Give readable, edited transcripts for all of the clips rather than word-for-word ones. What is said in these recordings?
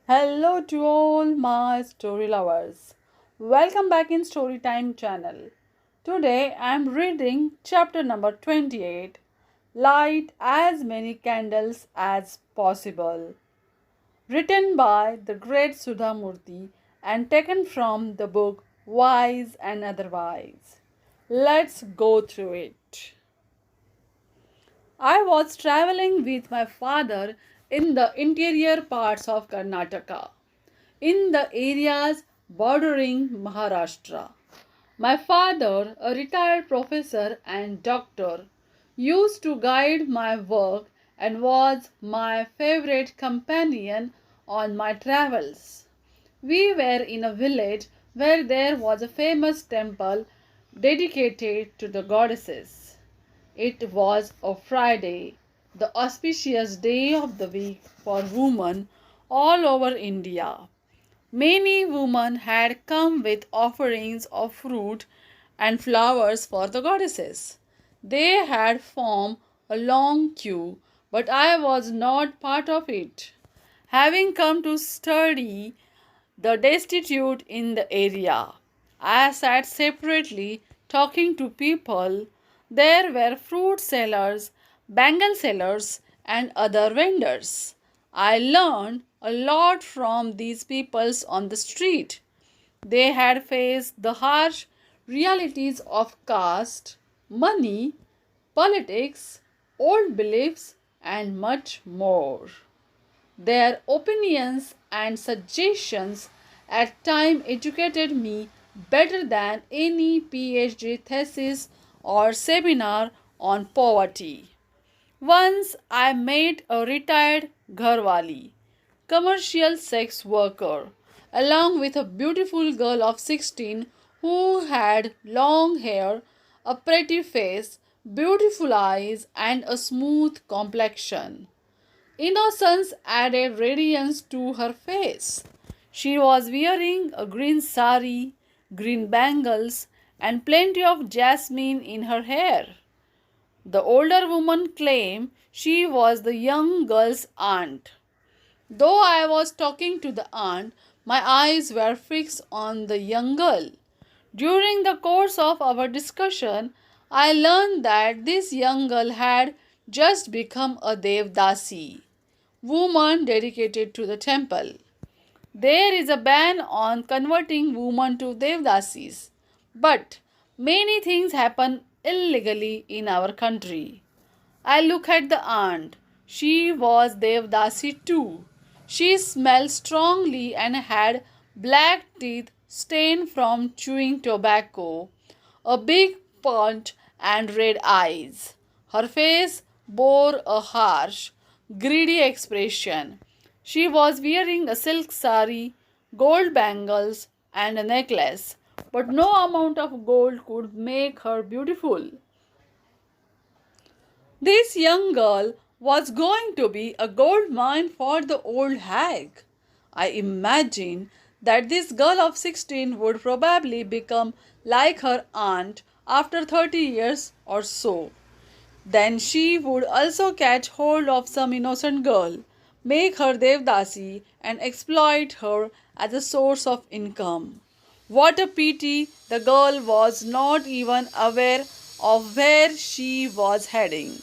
Hello to all my story lovers. Welcome back in Storytime channel. Today I am reading chapter number 28, Light as many candles as possible, written by the great Sudha Murty and taken from the book Wise and Otherwise. Let's go through it. I was traveling with my father in the interior parts of Karnataka, in the areas bordering Maharashtra. My father, a retired professor and doctor, used to guide my work and was my favorite companion on my travels. We were in a village where there was a famous temple dedicated to the goddesses. It was a Friday, the auspicious day of the week for women all over India. Many women had come with offerings of fruit and flowers for the goddesses. They had formed a long queue, but I was not part of it. Having come to study the destitute in the area, I sat separately talking to people. There were fruit sellers, bangle sellers, and other vendors. I learned a lot from these peoples on the street. They had faced the harsh realities of caste, money, politics, old beliefs, and much more. Their opinions and suggestions at times educated me better than any PhD thesis or seminar on poverty. Once I met a retired gharwali, commercial sex worker, along with a beautiful girl of 16 who had long hair, a pretty face, beautiful eyes, and a smooth complexion. Innocence added radiance to her face. She was wearing a green sari, green bangles, and plenty of jasmine in her hair. The older woman claimed she was the young girl's aunt. Though I was talking to the aunt, my eyes were fixed on the young girl. During the course of our discussion, I learned that this young girl had just become a devdasi, woman dedicated to the temple. There is a ban on converting women to devdasis, but many things happen illegally in our country. I look at the aunt. She was devdasi too. She smelled strongly and had black teeth stained from chewing tobacco, a big punch, and red eyes. Her face bore a harsh, greedy expression. She was wearing a silk sari, gold bangles, and a necklace, but no amount of gold could make her beautiful. This young girl was going to be a gold mine for the old hag. I imagined that this girl of 16 would probably become like her aunt after 30 years or so. Then she would also catch hold of some innocent girl, make her devdasi, and exploit her as a source of income. What a pity the girl was not even aware of where she was heading.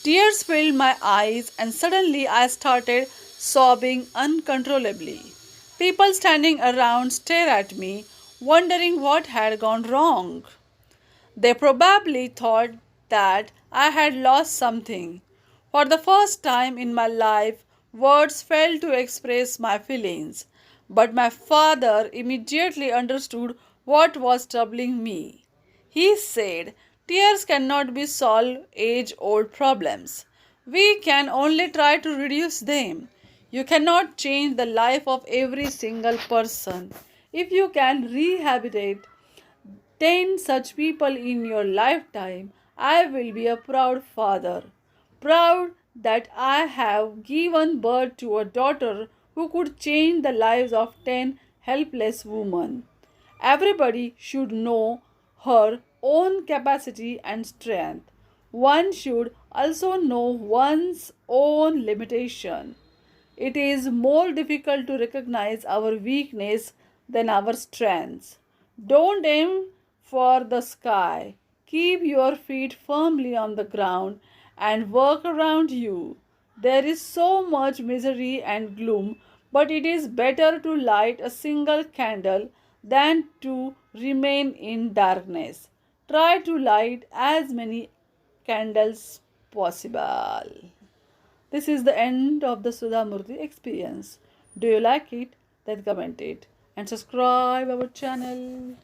Tears filled my eyes, and suddenly I started sobbing uncontrollably. People standing around stared at me, wondering what had gone wrong. They probably thought that I had lost something. For the first time in my life, words failed to express my feelings. But my father immediately understood what was troubling me. He said, tears cannot be solved age old problems. We can only try to reduce them. You cannot change the life of every single person. If you can rehabilitate 10 such people in your lifetime, I will be a proud father. Proud that I have given birth to a daughter who could change the lives of 10 helpless women. Everybody should know her own capacity and strength. One should also know one's own limitation. It is more difficult to recognize our weakness than our strengths. Don't aim for the sky. Keep your feet firmly on the ground and work around you. There is so much misery and gloom, but it is better to light a single candle than to remain in darkness. Try to light as many candles possible. This is the end of the Sudha Murty experience. Do you like it? Then comment it and subscribe our channel.